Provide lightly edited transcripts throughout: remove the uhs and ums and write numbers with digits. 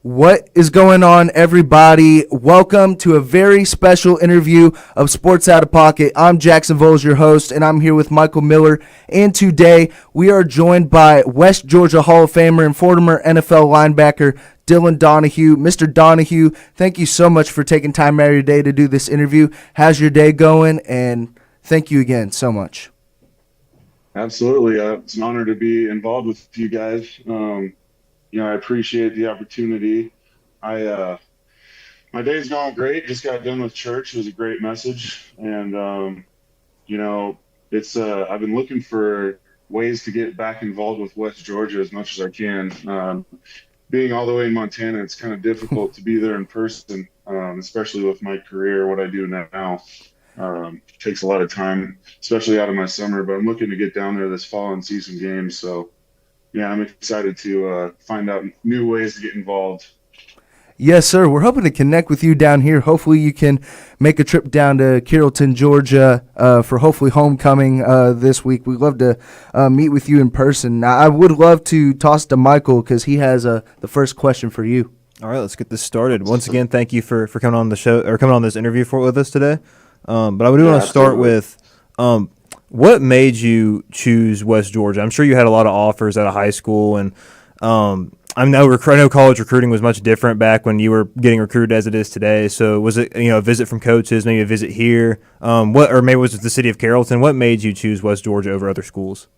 What is going on, everybody? Welcome to a very special interview of Sports Out of Pocket. I'm Jackson Voles, your host, and I'm here with Michael Miller. And today we are joined by West Georgia Hall of Famer and former NFL linebacker Donahue. Mr. Donahue, thank you so much for taking time out of your day to do this interview. How's your day going? And thank you again so much. Absolutely. It's an honor to be involved with you guys. I appreciate the opportunity. I My day's going great. Just got done with church. It was a great message, and you know, it's I've been looking for ways to get back involved with West Georgia as much as I can. Being all the way in Montana, it's kind of difficult to be there in person, especially with my career, what I do now. Takes a lot of time, especially out of my summer. But I'm looking to get down there this fall and see some games. So yeah, I'm excited to find out new ways to get involved. Yes, sir. We're hoping to connect with you down here. Hopefully, you can make a trip down to Carrollton, Georgia, for hopefully homecoming this week. We'd love to meet with you in person. Now, I would love to toss to Michael because he has the first question for you. All right, let's get this started. Once again, thank you for coming on the show or coming on this interview with us today. But I do want to start with what made you choose West Georgia? I'm sure you had a lot of offers out of high school, and I know college recruiting was much different back when you were getting recruited as it is today. So was it a visit from coaches, maybe a visit here, or maybe was it the city of Carrollton? What made you choose West Georgia over other schools?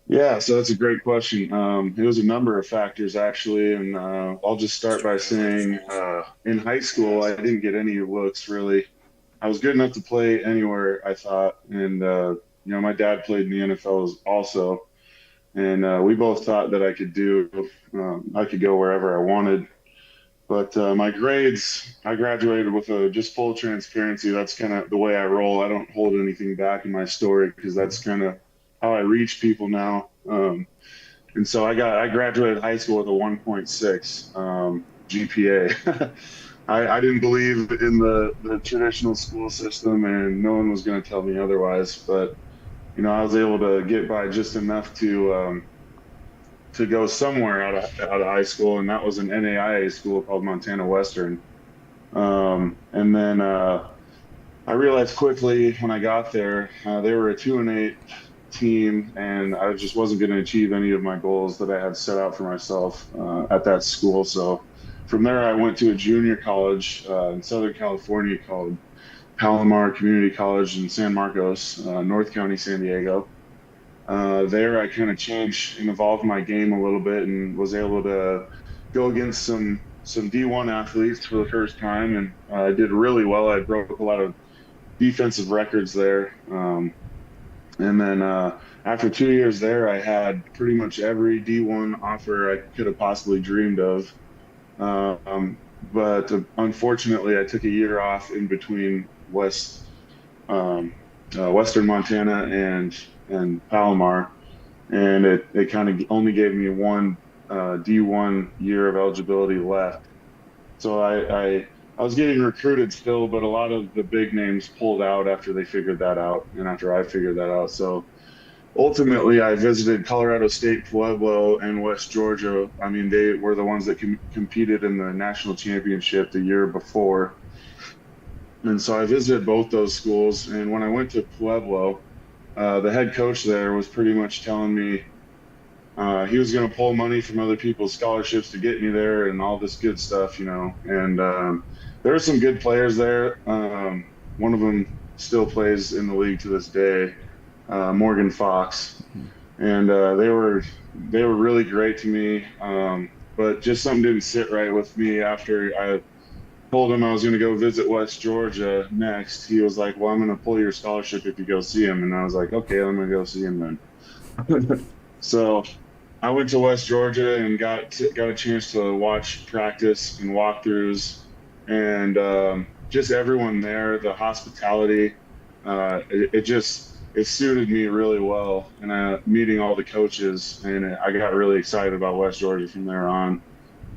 Yeah, so that's a great question. It was a number of factors actually, and I'll just start by saying in high school I didn't get any looks really. I was good enough to play anywhere I thought, and my dad played in the NFL also, and we both thought that I could go wherever I wanted. But my grades, I graduated with just full transparency. That's kind of the way I roll. I don't hold anything back in my story because that's kind of how I reach people now. And so I graduated high school with a 1.6 GPA. I didn't believe in the traditional school system, and no one was going to tell me otherwise. But I was able to get by just enough to go somewhere out of high school, and that was an NAIA school called Montana Western. And then I realized quickly when I got there, they were a 2-8 team, and I just wasn't going to achieve any of my goals that I had set out for myself at that school. So from there, I went to a junior college in Southern California called Palomar Community College in San Marcos, North County, San Diego. There, I kind of changed and evolved my game a little bit and was able to go against some D1 athletes for the first time, and I did really well. I broke a lot of defensive records there. And then after 2 years there, I had pretty much every D1 offer I could have possibly dreamed of. But unfortunately, I took a year off in between Western Montana and Palomar, and it kind of only gave me one D1 year of eligibility left. So I was getting recruited still, but a lot of the big names pulled out after they figured that out and after I figured that out. So ultimately, I visited Colorado State, Pueblo, and West Georgia. I mean, they were the ones that competed in the national championship the year before. And so I visited both those schools. And when I went to Pueblo, the head coach there was pretty much telling me he was going to pull money from other people's scholarships to get me there and all this good stuff. And there were some good players there. One of them still plays in the league to this day, Morgan Fox, and they were really great to me. But just something didn't sit right with me after I told him I was going to go visit West Georgia next. He was like, "Well, I'm going to pull your scholarship if you go see him," and I was like, "Okay, I'm going to go see him then." So I went to West Georgia and got a chance to watch practice and walkthroughs, and just everyone there, the hospitality, it suited me really well. And meeting all the coaches, and I got really excited about West Georgia from there on.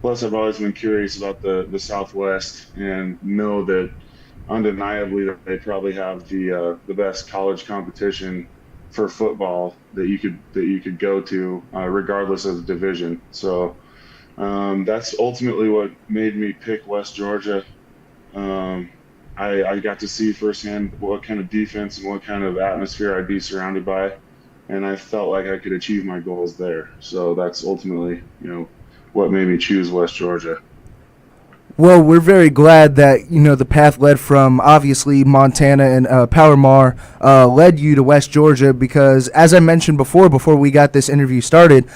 Plus, I've always been curious about the Southwest, and know that undeniably that they probably have the best college competition for football that you could go to, regardless of the division. So That's ultimately what made me pick West Georgia. Um, I got to see firsthand what kind of defense and what kind of atmosphere I'd be surrounded by, and I felt like I could achieve my goals there. So that's ultimately, what made me choose West Georgia. Well, we're very glad that the path led from obviously Montana and Palomar led you to West Georgia because, as I mentioned before we got this interview started,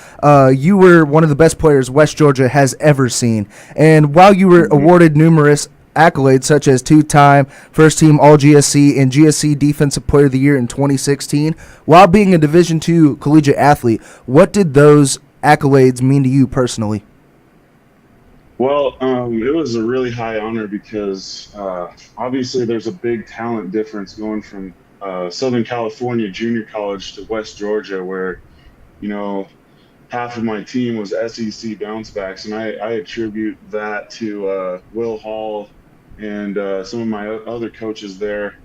you were one of the best players West Georgia has ever seen. And while you were Mhm. awarded numerous accolades such as two-time first-team All-GSC and GSC Defensive Player of the Year in 2016, while being a Division II collegiate athlete, what did those accolades mean to you personally? Well, it was a really high honor because obviously there's a big talent difference going from Southern California junior college to West Georgia, where you know half of my team was SEC bounce backs, and I attribute that to Will Hall and some of my other coaches there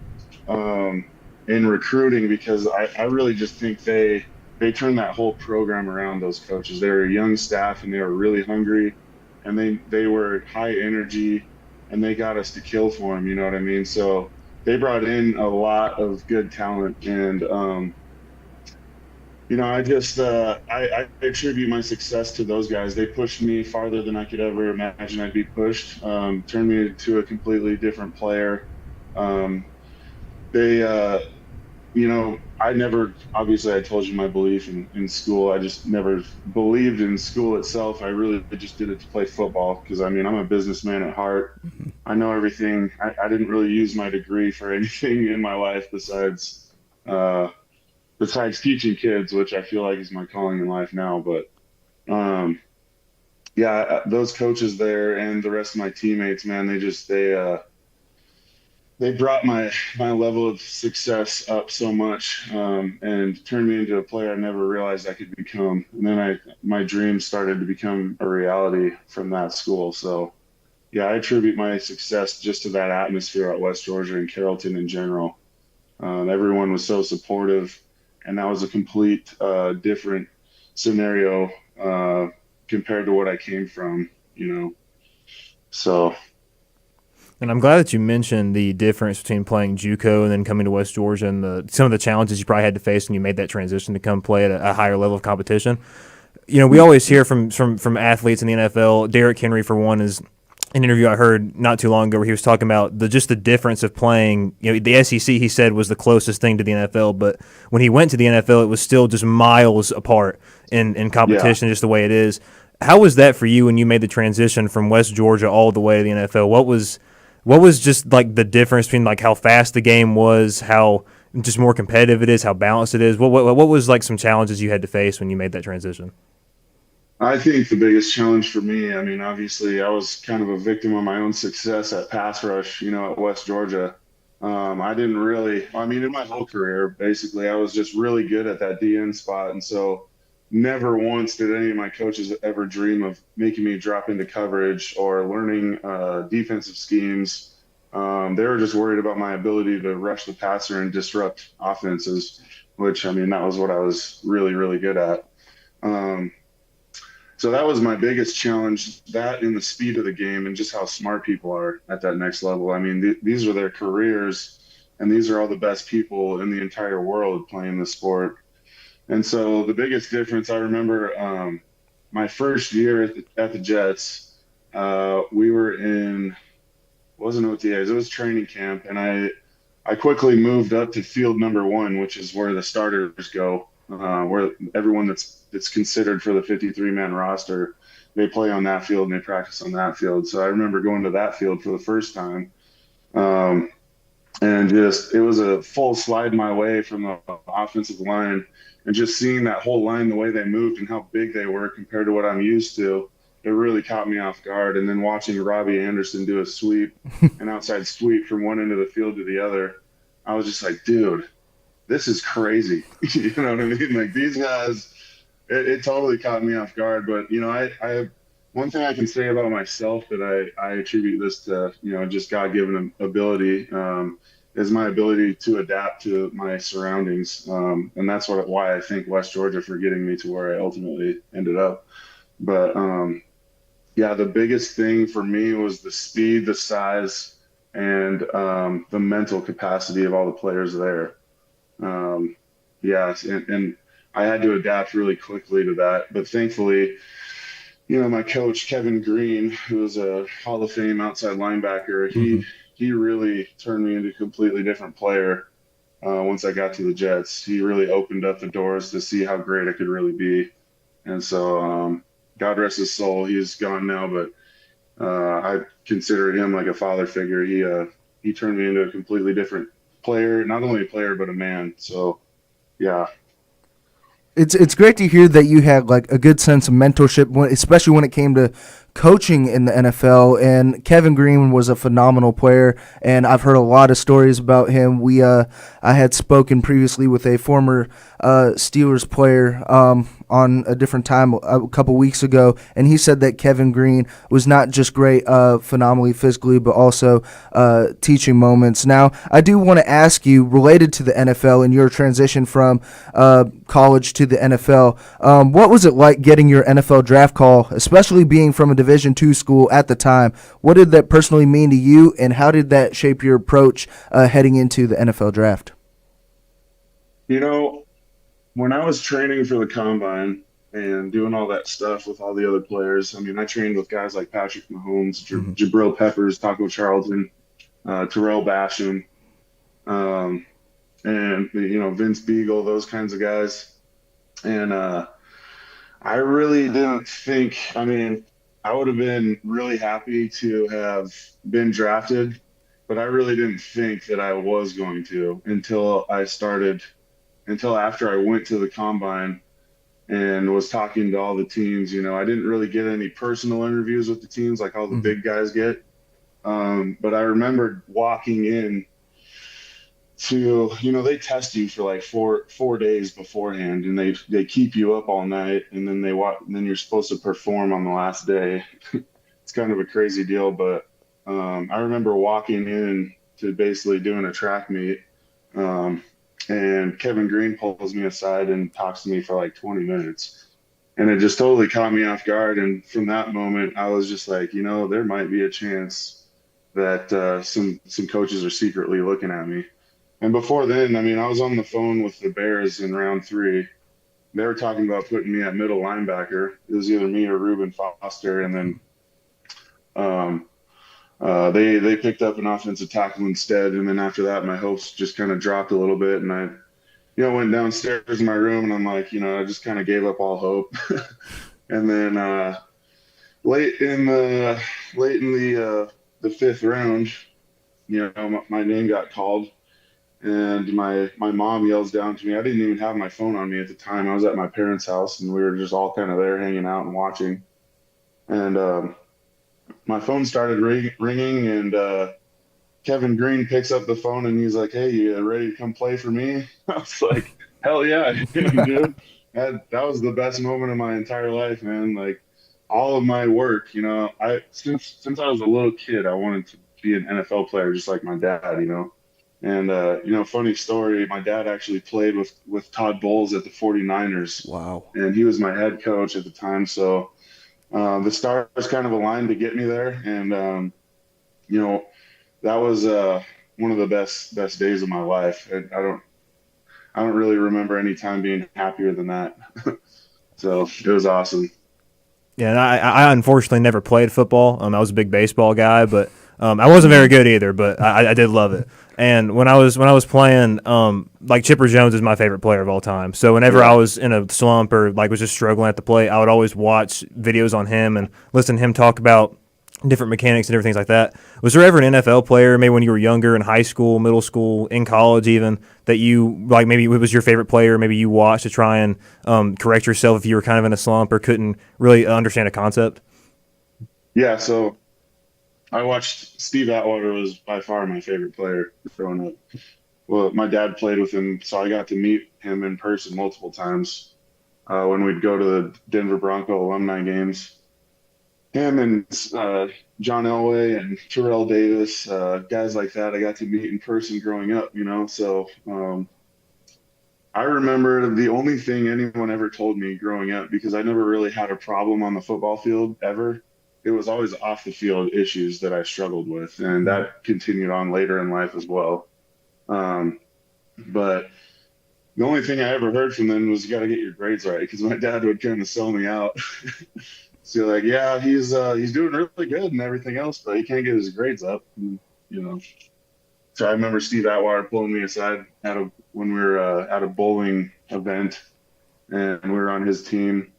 um, in recruiting because I really just think they turned that whole program around. Those coaches, they were a young staff and they were really hungry, and they were high energy, and they got us to kill for them. You know what I mean? So they brought in a lot of good talent, and I just I attribute my success to those guys. They pushed me farther than I could ever imagine I'd be pushed. Turned me into a completely different player. Um, they I never, obviously I told you my belief in school. I just never believed in school itself. I really just did it to play football because I mean I'm a businessman at heart. I know everything. I didn't really use my degree for anything in my life uh besides teaching kids, which I feel like is my calling in life now. But um yeah, those coaches there and the rest of my teammates, man, they brought my level of success up so much and turned me into a player I never realized I could become. And then my dreams started to become a reality from that school. So yeah, I attribute my success just to that atmosphere at West Georgia and Carrollton in general. Everyone was so supportive, and that was a complete different scenario compared to what I came from. You know, so And I'm glad that you mentioned the difference between playing JUCO and then coming to West Georgia and some of the challenges you probably had to face when you made that transition to come play at a higher level of competition. We always hear from athletes in the NFL. Derrick Henry, for one, is an interview I heard not too long ago where he was talking about the difference of playing. The SEC, he said, was the closest thing to the NFL, but when he went to the NFL, it was still just miles apart in yeah. competition, just the way it is. How was that for you when you made the transition from West Georgia all the way to the NFL? What was just like the difference between like how fast the game was, how just more competitive it is, how balanced it is? What was like some challenges you had to face when you made that transition? I think the biggest challenge for me, I mean, obviously, I was kind of a victim of my own success at pass rush, at West Georgia. I didn't really, I mean, in my whole career, basically, I was just really good at that DN spot. And so never once did any of my coaches ever dream of making me drop into coverage or learning defensive schemes. They were just worried about my ability to rush the passer and disrupt offenses, which, I mean, that was what I was really, really good at. Um, so that was my biggest challenge, that in the speed of the game and just how smart people are at that next level. I mean, these are their careers, and these are all the best people in the entire world playing the sport. And so the biggest difference, I remember my first year at the Jets, we were in, wasn't OTAs, it was training camp, and I quickly moved up to field number one, which is where the starters go, where everyone that's considered for the 53 man roster, they play on that field and they practice on that field. So I remember going to that field for the first time, um, and just it was a full slide my way from the offensive line, and just seeing that whole line, the way they moved and how big they were compared to what I'm used to, it really caught me off guard. And then watching Robbie Anderson do a sweep, an outside sweep from one end of the field to the other, I was just like, dude, this is crazy. You know what I mean? Like these guys, it totally caught me off guard. But I one thing I can say about myself that I attribute this to, just God-given ability, is my ability to adapt to my surroundings, and that's why I think West Georgia for getting me to where I ultimately ended up. But Yeah, the biggest thing for me was the speed, the size, and the mental capacity of all the players there. Um, yeah, and I had to adapt really quickly to that. But thankfully, my coach Kevin Green, who was a Hall of Fame outside linebacker, Hmm. he really turned me into a completely different player once I got to the Jets. He really opened up the doors to see how great I could really be. And so, God rest his soul, he's gone now, but I consider him like a father figure. He turned me into a completely different player, not only a player but a man. So yeah, It's great to hear that you had like a good sense of mentorship, especially when it came to coaching in the NFL. And Kevin Green was a phenomenal player, and I've heard a lot of stories about him. I had spoken previously with a former Steelers player on a different time a couple weeks ago, and he said that Kevin Green was not just great, phenomenally physically, but also teaching moments. Now, I do want to ask you, related to the NFL and your transition from college to the NFL, what was it like getting your NFL draft call, especially being from a Division II school at the time? What did that personally mean to you, and how did that shape your approach heading into the NFL draft? you know, when I was training for the combine and doing all that stuff with all the other players, I mean, I trained with guys like Patrick Mahomes, Hmm. Jabril Peppers, Taco Charlton, Terrell Basham, um, and Vince Beagle, those kinds of guys. And I really didn't think. I mean, I would have been really happy to have been drafted, but I really didn't think that I was going to until after I went to the combine and was talking to all the teams. I didn't really get any personal interviews with the teams like all the Hmm. big guys get. But I remembered walking in to, they test you for like four days beforehand, and they keep you up all night, and then and then you're supposed to perform on the last day. It's kind of a crazy deal, but I remember walking in to basically doing a track meet. Um, and Kevin Green pulls me aside and talks to me for like 20 minutes. And it just totally caught me off guard. And from that moment, I was just like, there might be a chance that some coaches are secretly looking at me. And before then, I mean, I was on the phone with the Bears in round three. They were talking about putting me at middle linebacker. It was either me or Reuben Foster, and then um, they picked up an offensive tackle instead. And then after that, my hopes just kind of dropped a little bit, and I went downstairs in my room, and I'm like, I just kind of gave up all hope. And then late in the the fifth round, my name got called, and my mom yells down to me. I didn't even have my phone on me at the time. I was at my parents' house, and we were just all kind of there hanging out and watching. And my phone started ringing, and Kevin Green picks up the phone, and he's like, "Hey, you ready to come play for me?" I was like, "Hell yeah, I am, dude!" That was the best moment of my entire life, man. Like all of my work, I since I was a little kid, I wanted to be an NFL player, just like my dad. And funny story, my dad actually played with Todd Bowles at the 49ers, Wow. and he was my head coach at the time. So the stars kind of aligned to get me there, and you know that was one of the best days of my life. I don't really remember any time being happier than that. So it was awesome. Yeah, and I unfortunately never played football. I was a big baseball guy, but I wasn't very good either. But I did love it. And when I was playing, like Chipper Jones is my favorite player of all time. So whenever I Yeah. was in a slump or like was just struggling at the plate, I would always watch videos on him and listen to him talk about different mechanics and different things like that. Was there ever an NFL player, maybe when you were younger, in high school, middle school, in college even, that you like maybe it was your favorite player, maybe you watched to try and correct yourself if you were kind of in a slump or couldn't really understand a concept? Yeah. So I watched Steve Atwater was by far my favorite player growing up. Well, my dad played with him, so I got to meet him in person multiple times when we'd go to the Denver Bronco alumni games. Him and John Elway and Terrell Davis, guys like that, I got to meet in person growing up. So I remember the only thing anyone ever told me growing up, because I never really had a problem on the football field ever. it was always off the field issues that I struggled with, and that continued on later in life as well. Um, but the only thing I ever heard from them was you got to get your grades right because my dad would kind of sell me out. So like, yeah, he's doing really good and everything else, but he can't get his grades up. And, you know, so I remember Steve Atwater pulling me aside when we were at a bowling event, and we were on his team,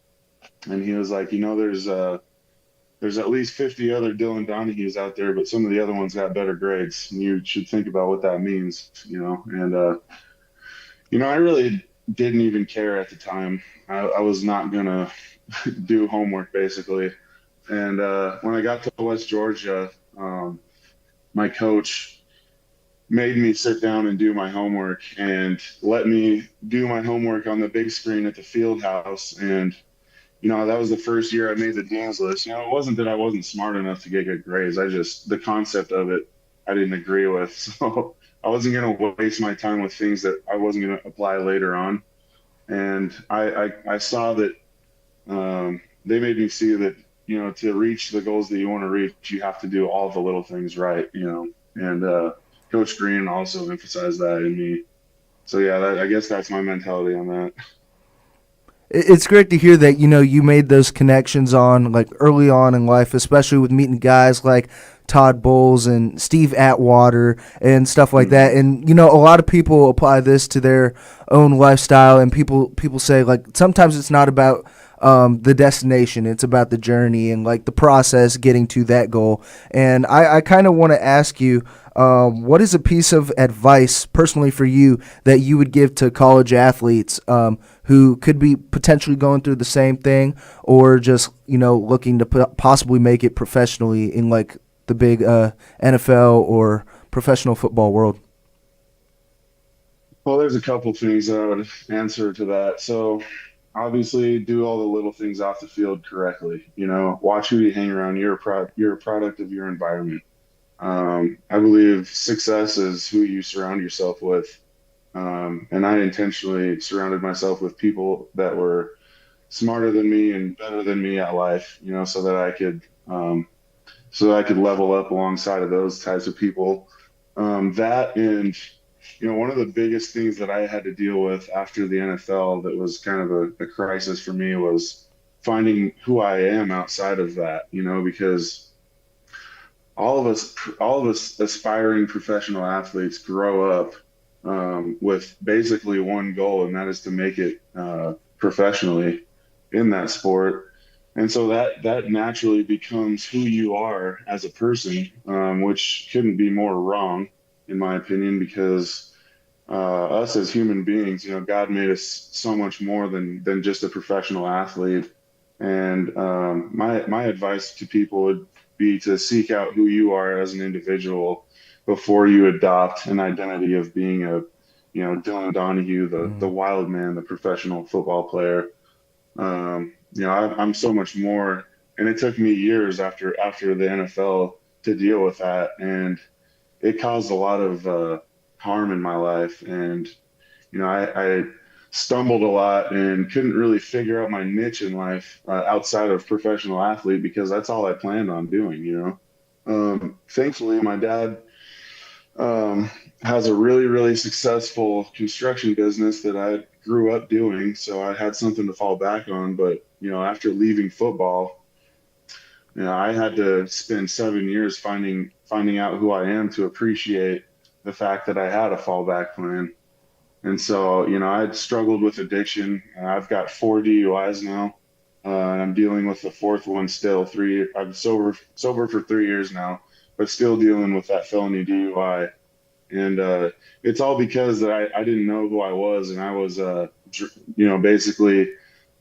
and he was like, there's at least 50 other Dylan Donahues out there, but some of the other ones got better grades, and you should think about what that means, And I really didn't even care at the time. I was not gonna do homework basically. And when I got to West Georgia, my coach made me sit down and do my homework and let me do my homework on the big screen at the field house. And, that was the first year I made the dean's list. It wasn't that I wasn't smart enough to get good grades. The concept of it, I didn't agree with. So I wasn't going to waste my time with things that I wasn't going to apply later on. And I saw that they made me see that, to reach the goals that you want to reach, you have to do all the little things right, and Coach Green also emphasized that in me. So yeah, I guess that's my mentality on that. It's great to hear that you made those connections on like early on in life, especially with meeting guys like Todd Bowles and Steve Atwater and stuff like that. And a lot of people apply this to their own lifestyle, and people say like sometimes it's not about the destination, it's about the journey and like the process getting to that goal. And I kind of want to ask you, what is a piece of advice personally for you that you would give to college athletes who could be potentially going through the same thing, or just looking to possibly make it professionally in like the big NFL or professional football world? Well, there's a couple things that I would answer to that. So obviously do all the little things off the field correctly. Watch who you hang around. You're a product of your environment. I believe success is who you surround yourself with. And I intentionally surrounded myself with people that were smarter than me and better than me at life, so that I could level up alongside of those types of people. That and one of the biggest things that I had to deal with after the NFL that was kind of a crisis for me was finding who I am outside of that, because all of us aspiring professional athletes grow up with basically one goal, and that is to make it professionally in that sport. And so that naturally becomes who you are as a person, which couldn't be more wrong, in my opinion, because us as human beings, God made us so much more than just a professional athlete. And my advice to people would be to seek out who you are as an individual before you adopt an identity of being Dylan Donahue, the wild man, the professional football player. I'm so much more, and it took me years after the NFL to deal with that, and it caused a lot of harm in my life. And I stumbled a lot and couldn't really figure out my niche in life outside of professional athlete because that's all I planned on doing. Thankfully, my dad has a really, really successful construction business that I grew up doing, so I had something to fall back on. But after leaving football, I had to spend 7 years finding out who I am to appreciate the fact that I had a fallback plan. And so, I'd struggled with addiction. I've got 4 DUIs now, and I'm dealing with the fourth one still. I'm sober for 3 years now, but still dealing with that felony DUI. And it's all because that I didn't know who I was, and I was, basically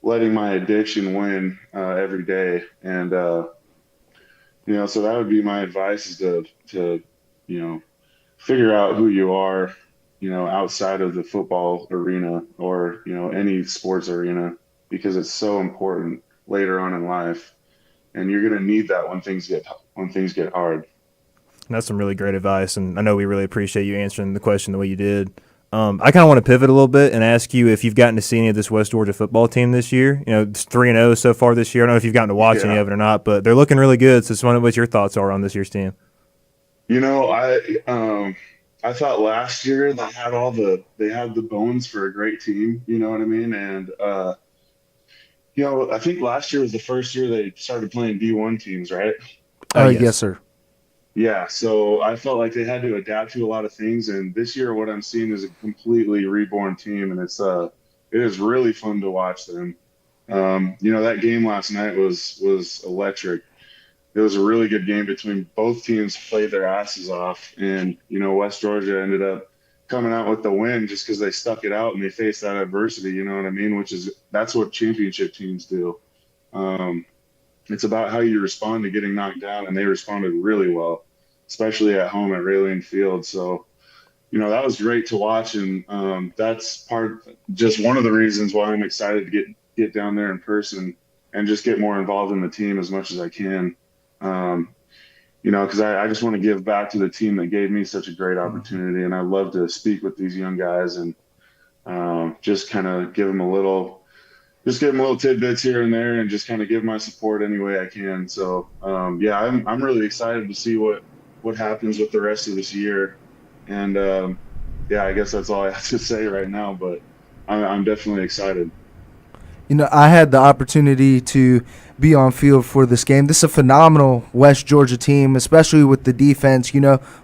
letting my addiction win every day. And so that would be my advice is to figure out who you are, outside of the football arena or, any sports arena, because it's so important later on in life. And you're going to need that when things get hard. That's some really great advice, and I know we really appreciate you answering the question the way you did. I kind of want to pivot a little bit and ask you if you've gotten to see any of this West Georgia football team this year. You know, it's 3-0 so far this year. I don't know if you've gotten to watch any of it or not, but they're looking really good. So just wondering what your thoughts are on this year's team. You know, I thought last year they had the bones for a great team. You know what I mean? And I think last year was the first year they started playing D1 teams, right? Yes. Yes, sir. Yeah, so I felt like they had to adapt to a lot of things, and this year what I'm seeing is a completely reborn team, and it is really fun to watch them. That game last night was electric. It was a really good game between both teams played their asses off, and West Georgia ended up coming out with the win just because they stuck it out and they faced that adversity. You know what I mean? That's what championship teams do. Um, it's about how you respond to getting knocked down, and they responded really well, especially at home at Raylene Field. So, that was great to watch, and that's just one of the reasons why I'm excited to get down there in person and just get more involved in the team as much as I can. Because I just want to give back to the team that gave me such a great opportunity, and I love to speak with these young guys and just kind of give them a little tidbits here and there, and just kind of give my support any way I can. So I'm really excited to see what happens with the rest of this year, and I guess that's all I have to say right now. But I'm definitely excited. I had the opportunity to be on field for this game. This is a phenomenal West Georgia team, especially with the defense.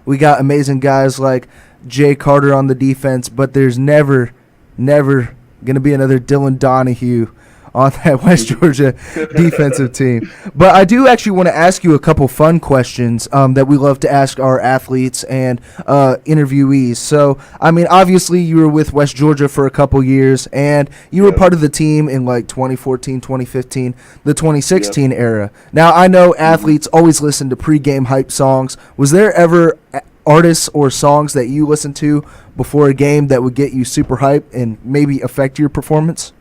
We got amazing guys like Jay Carter on the defense, but there's never going to be another Dylan Donahue on that West Georgia defensive team. But I do actually want to ask you a couple fun questions that we love to ask our athletes and interviewees. So, obviously you were with West Georgia for a couple years, and you were part of the team in like 2014, 2015, the 2016 era. Now, I know athletes always listen to pregame hype songs. Was there ever artists or songs that you listened to before a game that would get you super hyped and maybe affect your performance?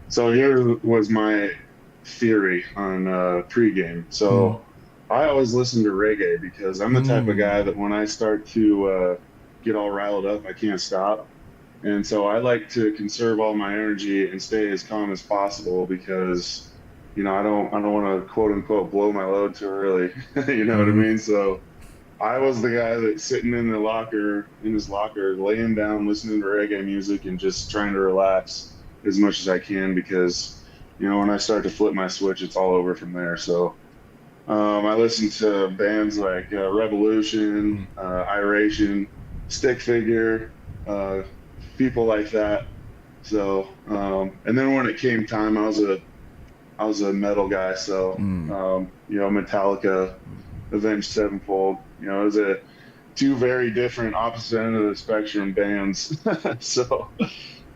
So here was my theory on pregame. So I always listen to reggae because I'm the type of guy that when I start to get all riled up, I can't stop. And so I like to conserve all my energy and stay as calm as possible because, I don't want to quote unquote blow my load too early. You know what I mean? So I was the guy that's sitting in his locker, laying down, listening to reggae music and just trying to relax as much as I can because, when I start to flip my switch, it's all over from there. So I listen to bands like Revolution, Iration, Stick Figure, people like that. So, and then when it came time, I was a metal guy. So, Metallica, Avenged Sevenfold, it was two very different opposite end of the spectrum bands. So,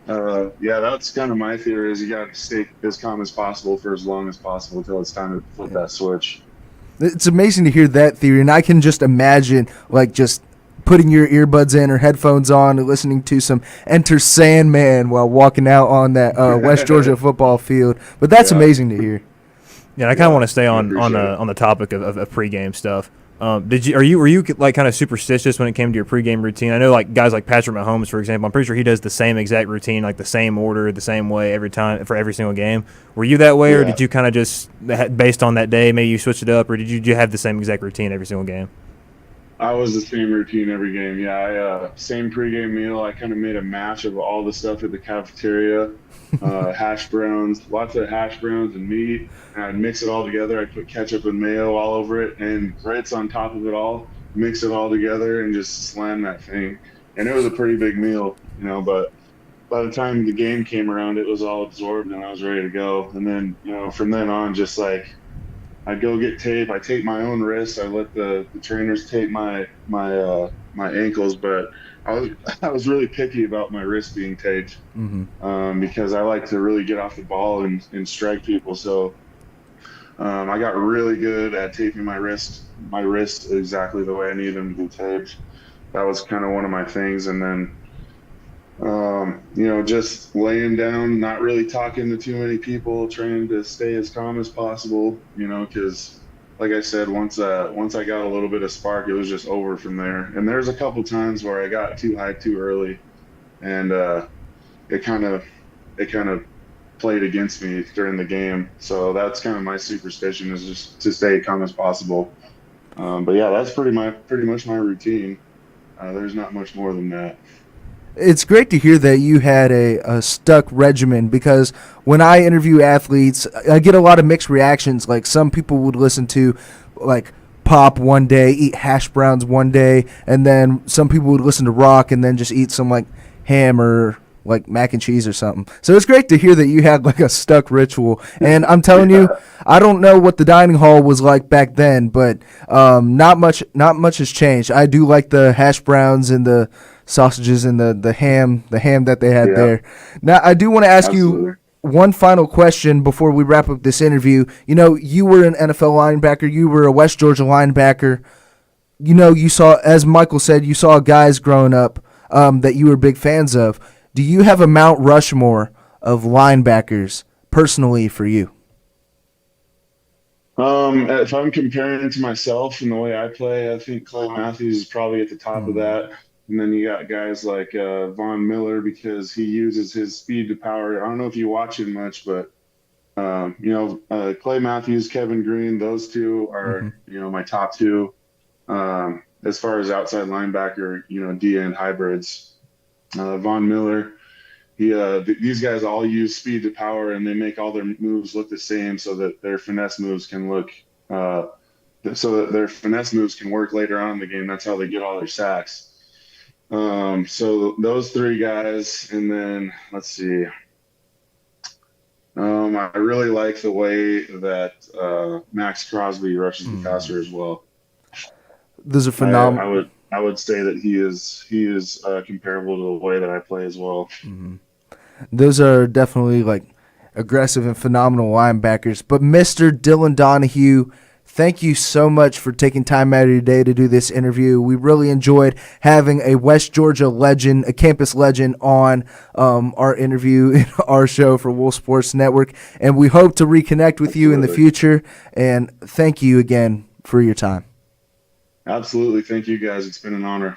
that's kind of my theory is you got to stay as calm as possible for as long as possible until it's time to flip that switch. It's amazing to hear that theory, and I can just imagine just putting your earbuds in or headphones on and listening to some Enter Sandman while walking out on that West Georgia football field. But that's amazing to hear. Yeah, I kind of want to stay on the topic of pregame stuff. Were you like kind of superstitious when it came to your pregame routine? I know like guys like Patrick Mahomes, for example. I'm pretty sure he does the same exact routine, like the same order, the same way every time for every single game. Were you that way, or did you kind of just based on that day, maybe you switched it up, or did you have the same exact routine every single game? I was the same routine every game. Yeah, same pregame meal. I kind of made a mash of all the stuff at the cafeteria, hash browns, lots of hash browns and meat. And I'd mix it all together. I'd put ketchup and mayo all over it and grits on top of it all, mix it all together and just slam that thing. And it was a pretty big meal, but by the time the game came around, it was all absorbed and I was ready to go. And then, from then on, just like I'd go get tape. I tape my own wrist. I let the trainers tape my ankles, but I was really picky about my wrist being taped because I like to really get off the ball and strike people. So I got really good at taping my wrist exactly the way I needed them to be taped. That was kind of one of my things. And then, just laying down, not really talking to too many people, trying to stay as calm as possible, because like I said, once I got a little bit of spark, it was just over from there. And there's a couple times where I got too high too early, and it kind of it kind of played against me during the game. So that's kind of my superstition, is just to stay calm as possible. But yeah, that's pretty much my routine. There's not much more than that. It's great to hear that you had a stuck regimen, because when I interview athletes, I get a lot of mixed reactions. Like, some people would listen to like pop one day, eat hash browns one day, and then some people would listen to rock and then just eat some like ham or like mac and cheese or something. So it's great to hear that you had like a stuck ritual. And I'm telling you, I don't know what the dining hall was like back then, but not much has changed. I do like the hash browns and the sausages and the ham that they had Yeah, there. Now I do want to ask you absolutely. one final question before we wrap up this interview. You were an NFL linebacker. You were a West Georgia linebacker. You saw, as Michael said, you saw guys growing up that you were big fans of. Do you have a Mount Rushmore of linebackers personally for you? If I'm comparing to myself and the way I play, I think Clay Matthews is probably at the top of Mm. that. And then you got guys like Von Miller, because he uses his speed to power. I don't know if you watch him much, but Clay Matthews, Kevin Green, those two are, Hmm. my top two. As far as outside linebacker, D end hybrids. Von Miller, these guys all use speed to power, and they make all their moves look the same, so that their finesse moves can work later on in the game. That's how they get all their sacks. So those three guys, and then let's see. I really like the way that Max Crosby rushes the Mm. passer as well. Those are I, I phenomenal. would I would say that he is comparable to the way that I play as well. Those are definitely like aggressive and phenomenal linebackers. But Mr. Dylan Donahue, thank you so much for taking time out of your day to do this interview. We really enjoyed having a West Georgia legend, a campus legend, on our interview in our show for Wolf Sports Network. And we hope to reconnect with you in the Absolutely. future. And thank you again for your time. Absolutely. Thank you guys. It's been an honor.